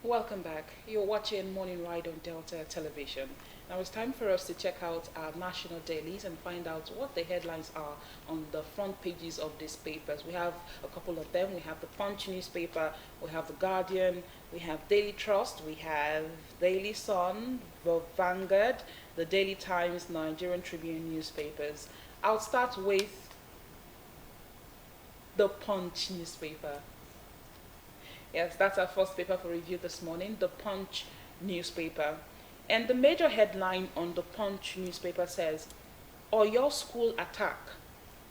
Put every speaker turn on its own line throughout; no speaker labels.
Welcome back. You're watching Morning Ride on Delta Television. Now it's time for us to check out our national dailies and find out what the headlines are on the front pages of these papers. We have a couple of them. We have the Punch newspaper, we have the Guardian, we have Daily Trust, we have Daily Sun, the Vanguard, the Daily Times, Nigerian Tribune newspapers. I'll start with the Punch newspaper. Yes, that's our first paper for review this morning, the Punch newspaper. And the major headline on the Punch newspaper says, Oyo school attack.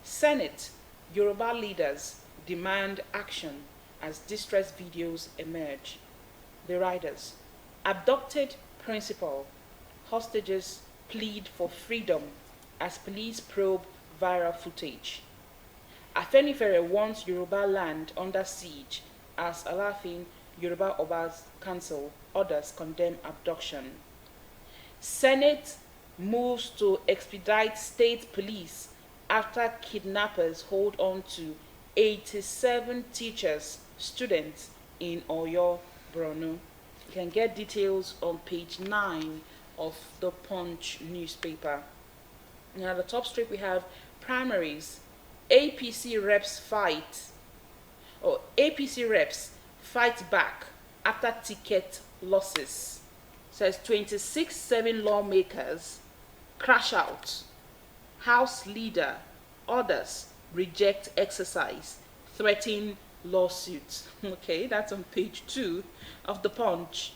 Senate, Yoruba leaders demand action as distress videos emerge. The riders, abducted principal, hostages plead for freedom as police probe viral footage. Afenifere wants Yoruba land under siege as Alafin Yoruba Oba's Council orders condemn abduction. Senate moves to expedite state police after kidnappers hold on to 87 teachers, students in Oyo, Borno. You can get details on page 9 of the Punch newspaper. Now, at the top strip, we have primaries. APC reps fight back after ticket losses. Says 26-7 lawmakers crash out. House leader orders reject exercise, threaten lawsuits. Okay, that's on page 2 of the Punch.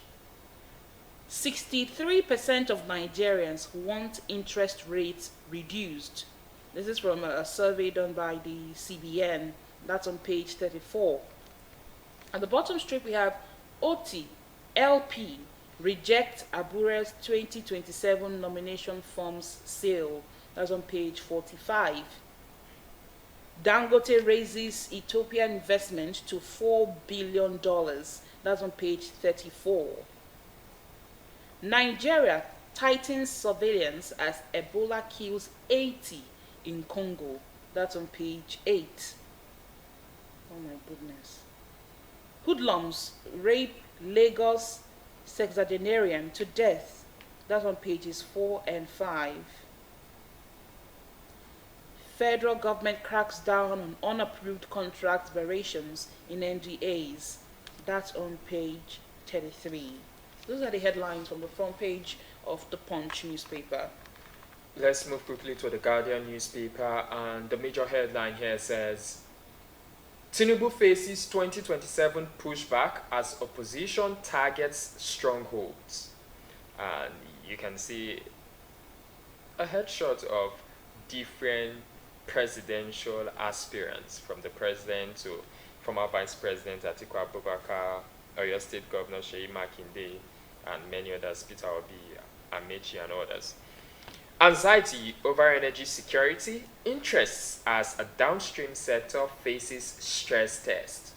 63% of Nigerians want interest rates reduced. This is from a survey done by the CBN. That's on page 34. At the bottom strip, we have OT, LP, reject Abure's 2027 nomination forms sale. That's on page 45. Dangote raises Ethiopian investment to $4 billion. That's on page 34. Nigeria tightens surveillance as Ebola kills 80 in Congo. That's on page 8. Oh my goodness. Hoodlums rape Lagos sexagenarian to death. That's on pages 4 and 5. Federal government cracks down on unapproved contract variations in NDAs. That's on page 33. Those are the headlines from the front page of the Punch newspaper.
Let's move quickly to the Guardian newspaper, and the major headline here says, Tinubu faces 2027 pushback as opposition targets strongholds. And you can see a headshot of different presidential aspirants, from the president to former Vice President Atiku Abubakar, Oyo State Governor Seyi Makinde, and many others, Peter Obi, Amechi, and others. Anxiety over energy security interests as a downstream sector faces stress test.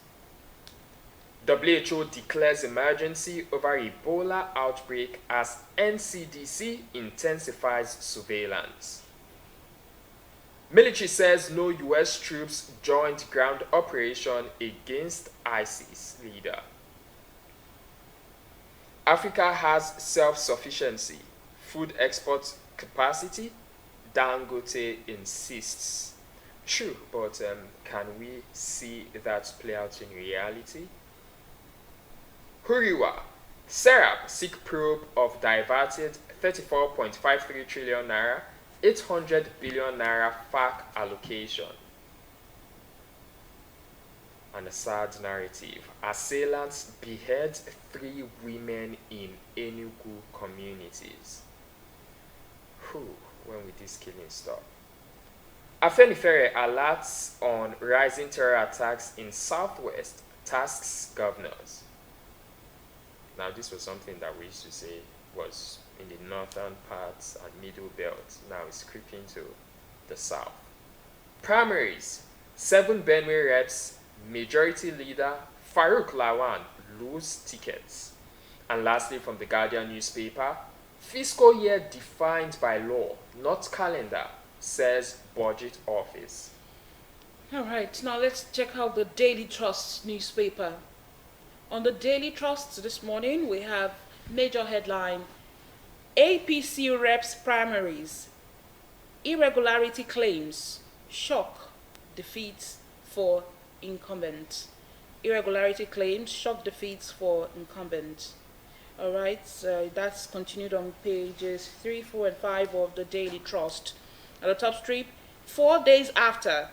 WHO declares emergency over Ebola outbreak as NCDC intensifies surveillance. Military says no US troops joined ground operation against ISIS leader. Africa has self-sufficiency. Food export capacity, Dangote insists. True, but can we see that play out in reality? Huriwa, Serap seek probe of diverted 34.53 trillion naira, 800 billion naira FAC allocation. And a sad narrative. Assailants behead 3 women in Enugu communities. When will this killing stop? Afenifere alerts on rising terror attacks in Southwest, tasks governors. Now, this was something that we used to say was in the northern parts and middle belt. Now it's creeping to the south. Primaries. 7 Benue reps, majority leader Farouk Lawan lose tickets. And lastly, from the Guardian newspaper, fiscal year defined by law, not calendar, says budget office.
All right, now let's check out the Daily Trust newspaper. On the Daily Trust this morning, we have major headline, APC reps primaries, irregularity claims, shock defeats for incumbent. Irregularity claims, shock defeats for incumbent. All right, so that's continued on pages 3, 4, and 5 of the Daily Trust. At the top strip, 4 days after,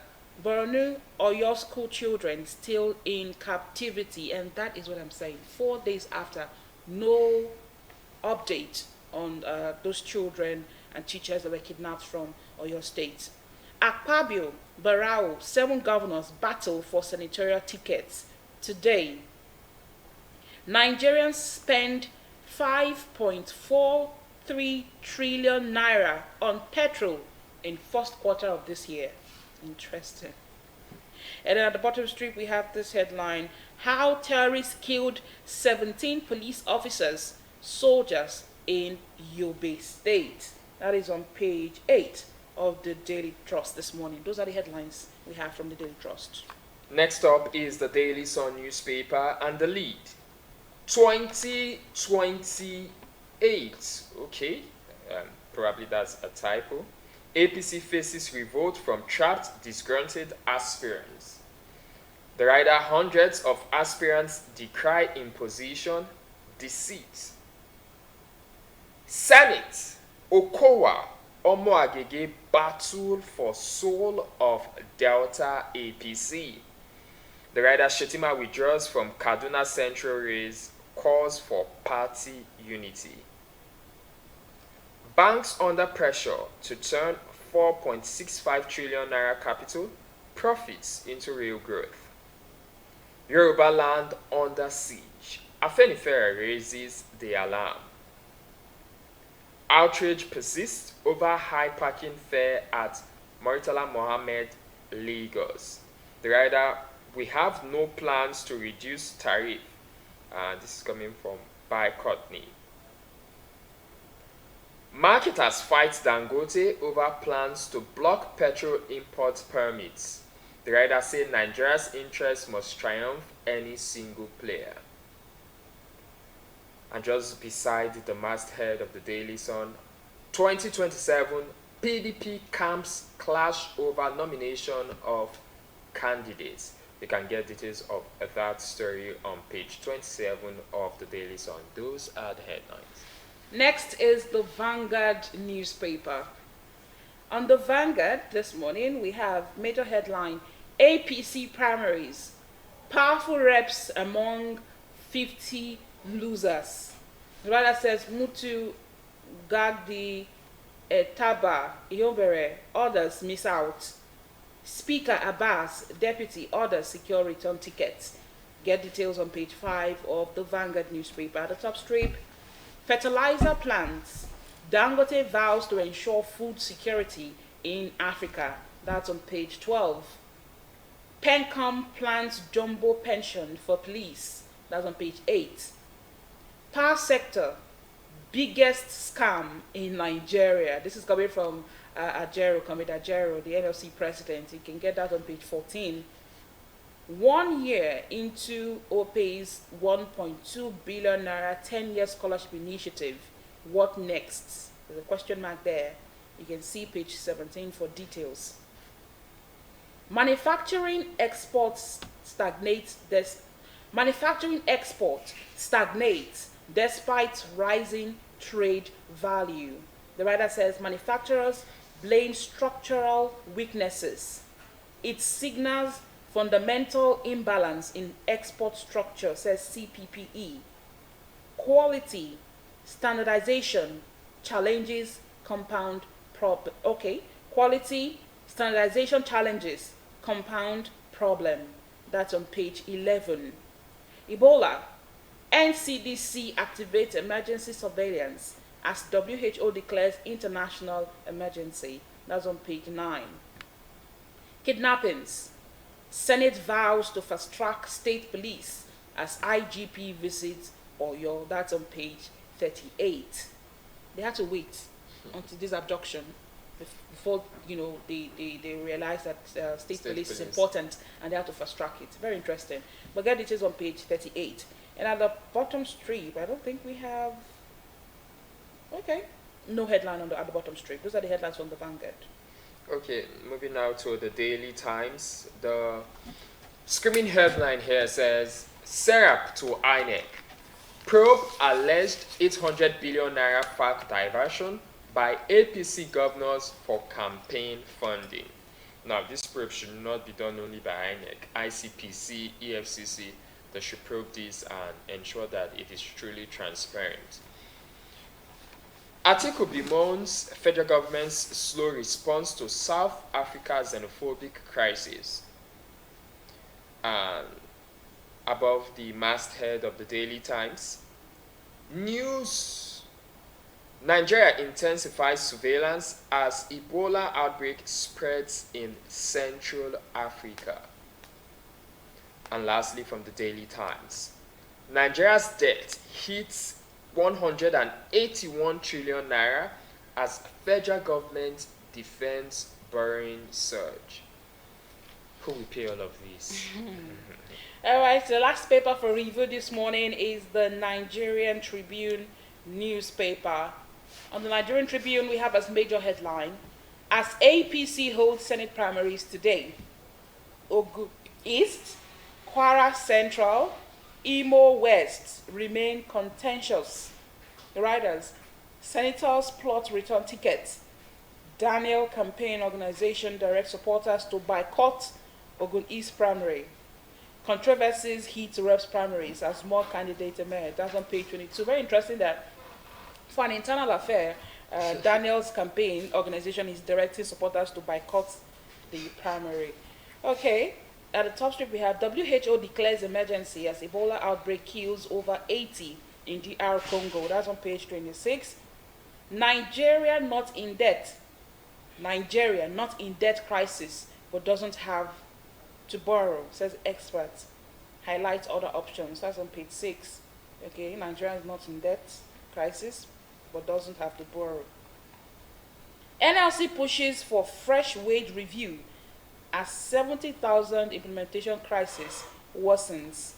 Borno Oyo school children still in captivity, and that is what I'm saying. 4 days after, no update on those children and teachers that were kidnapped from Oyo State. Akpabio, Barao, 7 governors battle for senatorial tickets today. Nigerians spend 5.43 trillion naira on petrol in first quarter of this year. Interesting. And then at the bottom strip, we have this headline, how terrorists killed 17 police officers, soldiers in Yobe State. That is on page 8 of the Daily Trust this morning. Those are the headlines we have from the Daily Trust.
Next up is the Daily Sun newspaper and the lead. 2028. Okay, probably that's a typo. APC faces revolt from trapped, disgruntled aspirants. The rider, hundreds of aspirants decry imposition, deceit. Senate, Okowa, Omoagege battle for soul of Delta APC. The rider Shetima withdraws from Kaduna Central race, calls for party unity. Banks under pressure to turn 4.65 trillion naira capital profits into real growth. Yoruba land under siege. Afenifere raises the alarm. Outrage persists over high parking fare at Murtala Mohammed, Lagos. The rider, we have no plans to reduce tariff. This is coming from By Courtney. Marketers fight Dangote over plans to block petrol import permits. The rider said Nigeria's interest must triumph any single player. And just beside the masthead of the Daily Sun, 2027 PDP camps clash over nomination of candidates. You can get details of that story on page 27 of the Daily Sun. Those are the headlines.
Next is the Vanguard newspaper. On the Vanguard this morning, we have major headline, APC primaries, powerful reps among 50 losers. The writer says Mutu, Gagdi, Taba, Iyobere, others miss out. Speaker Abbas, deputy, others secure return tickets. Get details on page 5 of the Vanguard newspaper. At the top strip, fertilizer plants. Dangote vows to ensure food security in Africa. That's on page 12. Pencom plans jumbo pension for police. That's on page 8. Power sector, biggest scam in Nigeria. This is coming from Comrade Ajero, the NLC president. You can get that on page 14. 1 year into OPE's 1.2 billion naira 10-year scholarship initiative. What next? There's a question mark there. You can see page 17 for details. Manufacturing exports stagnates. Manufacturing export stagnates despite rising trade value. The writer says manufacturers blame structural weaknesses. It signals fundamental imbalance in export structure, says CPPE. Quality, standardization, challenges compound problem. Okay, quality, standardization challenges compound problem. That's on page 11. Ebola, NCDC activates emergency surveillance as WHO declares international emergency. That's on page 9. Kidnappings, Senate vows to fast-track state police as IGP visits Oyo. That's on page 38. They had to wait until this abduction before they realized that state police is important and they have to fast-track it. Very interesting. But get details on page 38. And at the bottom strip, I don't think we have, okay, no headline at the bottom strip. Those are the headlines from the Vanguard.
Okay, moving now to the Daily Times. The screaming headline here says, Serap to INEC. Probe alleged 800 billion naira FAC diversion by APC governors for campaign funding. Now, this probe should not be done only by INEC, ICPC, EFCC. They should probe this and ensure that it is truly transparent. Atiku bemoans federal government's slow response to South Africa's xenophobic crisis. And above the masthead of the Daily Times, news: Nigeria intensifies surveillance as Ebola outbreak spreads in Central Africa. And lastly, from the Daily Times, Nigeria's debt hits 181 trillion naira as federal government defends borrowing surge. Who will pay all of this?
All right, the last paper for review this morning is the Nigerian Tribune newspaper. On the Nigerian Tribune, we have as major headline, as APC holds Senate primaries today, Ogun East, Kwara Central, Imo West remain contentious. The writers, senators plot return tickets. Daniel campaign organization directs supporters to boycott Ogun East primary. Controversies hit reps primaries as more candidates emerge. That's on page 22. Very interesting that for an internal affair, Daniel's campaign organization is directing supporters to boycott the primary. Okay. At the top strip, we have WHO declares emergency as Ebola outbreak kills over 80 in DR Congo. That's on page 26. Nigeria not in debt. Nigeria not in debt crisis, but doesn't have to borrow, says experts. Highlights other options. That's on page 6. Okay, Nigeria is not in debt crisis, but doesn't have to borrow. NLC pushes for fresh wage review as 70,000 implementation crisis worsens,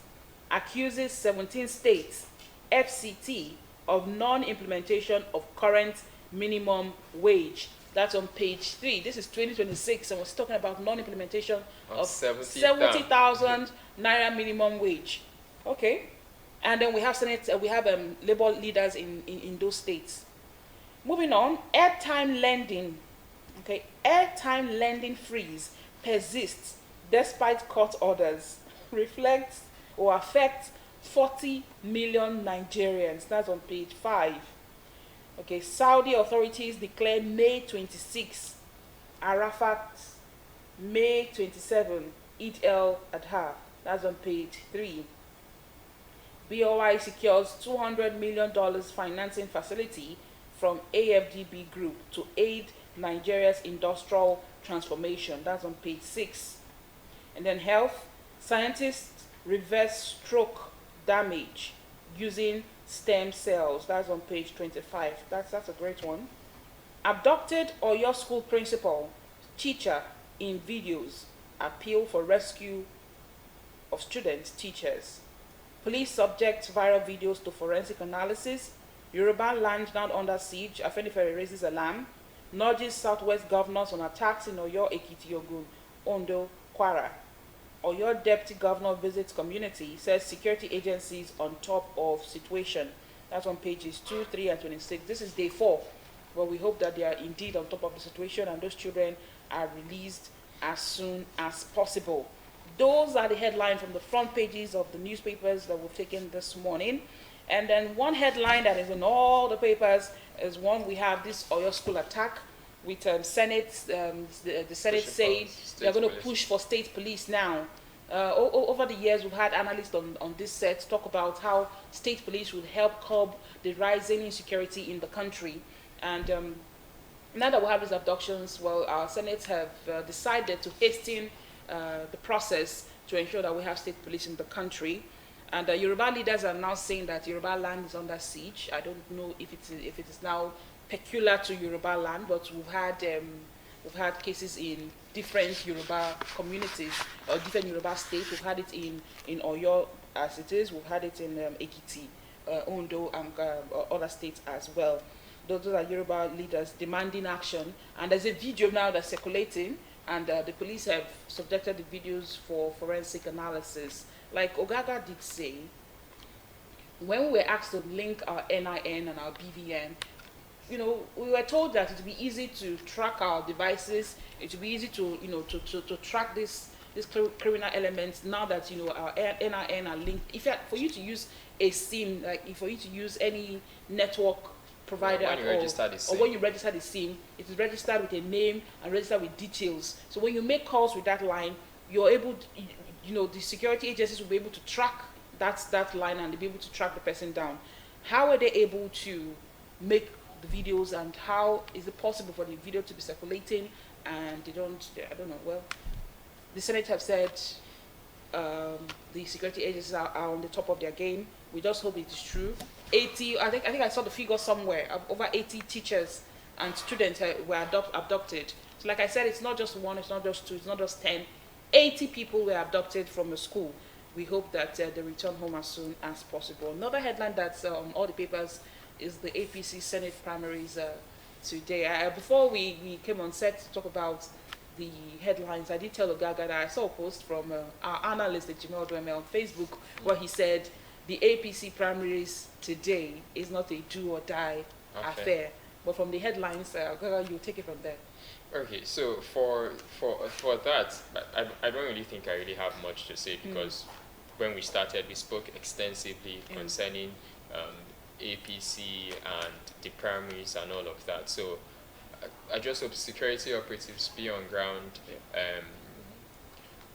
accuses 17 states, FCT, of non-implementation of current minimum wage. That's on page 3. This is 2026, and we're talking about non-implementation of 70,000 naira minimum wage. Okay, and then we have labor leaders in those states. Moving on, airtime lending. Okay, airtime lending freeze persists despite court orders, reflects or affects 40 million Nigerians. That's on page 5. Okay, Saudi authorities declare May 26, Arafat, May 27, Eid al-Adha. That's on page 3. BOI secures $200 million financing facility from AFDB Group to aid Nigeria's industrial transformation. That's on page 6. And then health, scientists reverse stroke damage using stem cells. That's on page 25. That's a great one. Abducted Oyo school principal, teacher in videos, appeal for rescue of students, teachers. Police subject viral videos to forensic analysis. Yoruba land now under siege. Afenifere raises alarm. Nudges Southwest governors on attacks in Oyo, Ekiti, Ogun, Ondo, Kwara. Oyo deputy governor visits community, says security agencies on top of situation. That's on pages 2, 3, and 26. This is day 4, but we hope that they are indeed on top of the situation and those children are released as soon as possible. Those are the headlines from the front pages of the newspapers that we've taken this morning. And then one headline that is in all the papers is one we have this Oyo school attack with Senate. The Senate saying they're going to push for state police now. Over the years, we've had analysts on this set talk about how state police would help curb the rising insecurity in the country. And now that we have these abductions, well, our Senate have decided to hasten the process to ensure that we have state police in the country. And Yoruba leaders are now saying that Yoruba land is under siege. I don't know if it is now peculiar to Yoruba land, but we've had We've had cases in different Yoruba communities or different Yoruba states. We've had it in Oyo as it is. We've had it in Ekiti, Ondo, and other states as well. Those are Yoruba leaders demanding action. And there's a video now that's circulating, and the police have subjected the videos for forensic analysis. Like Ogaga did say, when we were asked to link our NIN and our BVN, you know, we were told that it would be easy to track our devices. It would be easy to, you know, to track these criminal elements now that, you know, our NIN are linked. If for you to use a SIM, like for you to use any network provider
when you register the SIM.
or when you register the SIM, it is registered with a name and registered with details. So when you make calls with that line, you're able to, you know, the security agencies will be able to track that line and they'll be able to track the person down. How are they able to make the videos, and how is it possible for the video to be circulating and they don't, I don't know, well, the Senate have said the security agencies are on the top of their game. We just hope it is true. 80, I think I saw the figure somewhere, over 80 teachers and students were abducted. So like I said, it's not just one, it's not just two, it's not just 10. 80 people were abducted from a school. We hope that they return home as soon as possible. Another headline that's on all the papers is the APC Senate primaries today. Before we came on set to talk about the headlines, I did tell Ogaga that I saw a post from our analyst at Jimmy Odweme on Facebook where he said the APC primaries today is not a do or die affair. But from the headlines, Ogaga, you take it from there.
Okay, so for that, I don't really think I really have much to say, because when we started, we spoke extensively concerning APC and the primaries and all of that. So I just hope security operatives be on ground,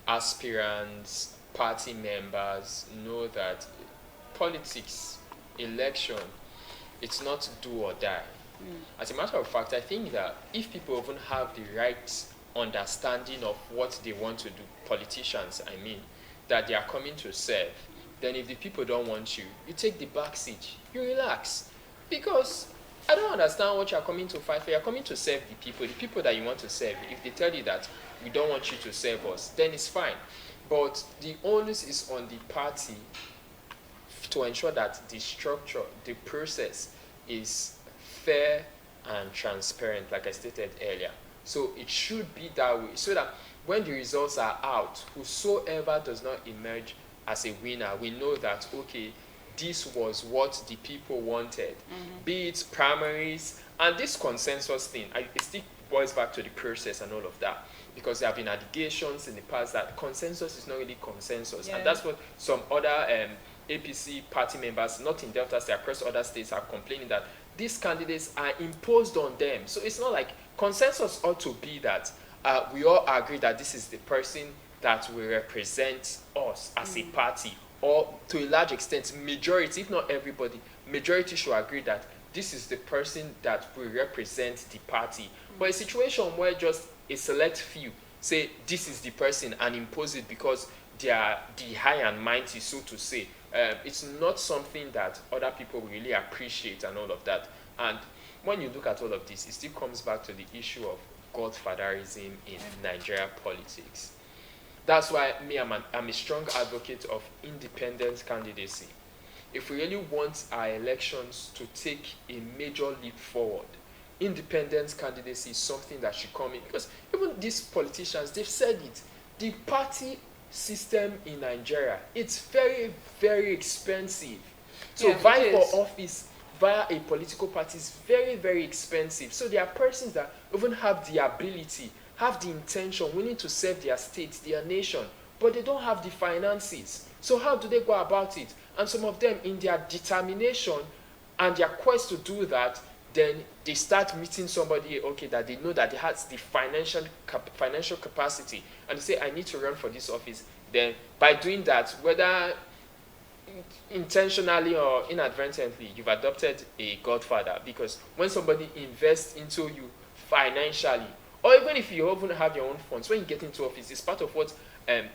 aspirants, party members know that politics, election, it's not do or die. As a matter of fact, I think that if people even have the right understanding of what they want to do, politicians, I mean, that they are coming to serve, then if the people don't want you, you take the back seat, you relax. Because I don't understand what you're coming to fight for. You're coming to serve the people that you want to serve. If they tell you that we don't want you to serve us, then it's fine. But the onus is on the party to ensure that the structure, the process is fair and transparent, like I stated earlier. So it should be that way, so that when the results are out, whosoever does not emerge as a winner, we know that, okay, this was what the people wanted, be it primaries, and this consensus thing, it still boils back to the process and all of that, because there have been allegations in the past that consensus is not really consensus, and that's what some other APC party members, not in Delta State, across other states, are complaining that these candidates are imposed on them. So it's not like consensus ought to be that we all agree that this is the person that will represent us as a party, or to a large extent, majority, if not everybody, majority should agree that this is the person that will represent the party. But a situation where just a select few say this is the person and impose it because they are the high and mighty, so to say, it's not something that other people really appreciate and all of that. And when you look at all of this, it still comes back to the issue of godfatherism in Nigeria politics. That's why I'm a strong advocate of independent candidacy. If we really want our elections to take a major leap forward, independent candidacy is something that should come in. Because even these politicians, they've said it. The party system in Nigeria, it's very, very expensive. So vying for office via a political party is very, very expensive. So there are persons that even have the ability, have the intention, willing to serve their state, their nation, but they don't have the finances. So how do they go about it? And some of them, in their determination and their quest to do that, then they start meeting somebody, okay, that they know that they has the financial capacity, and they say, I need to run for this office. Then by doing that, whether intentionally or inadvertently, you've adopted a godfather, because when somebody invests into you financially, or even if you even have your own funds, when you get into office, it's part of what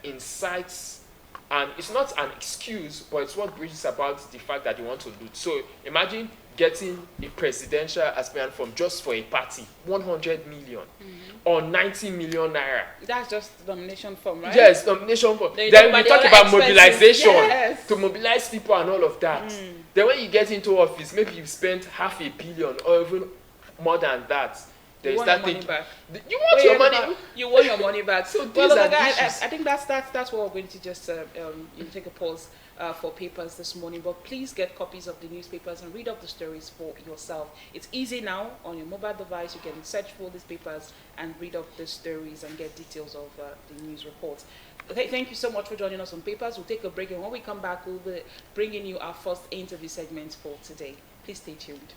incites, and it's not an excuse, but it's what bridges about the fact that you want to loot. So imagine getting a presidential aspirant from just for a party, 100 million or 90 million naira.
That's just the nomination form, right?
Yes, nomination form.
Then
Then we talk about
expenses.
mobilization,
Yes.
to mobilize people and all of that. Then when you get into office, maybe you spent 500 million or even more than that. Then
You
you
want your
start
money
thinking,
back.
you want
Oh,
your
yeah,
money?
You want your money back.
So
Well,
these
look,
are the
I
issues.
think that's what we're going to just take a pause for papers this morning. But please get copies of the newspapers and read up the stories for yourself. It's easy now on your mobile device. You can search for these papers and read up the stories and get details of the news reports. Okay, thank you so much for joining us on Papers. We'll take a break, and when we come back, we'll be bringing you our first interview segment for today. Please stay tuned.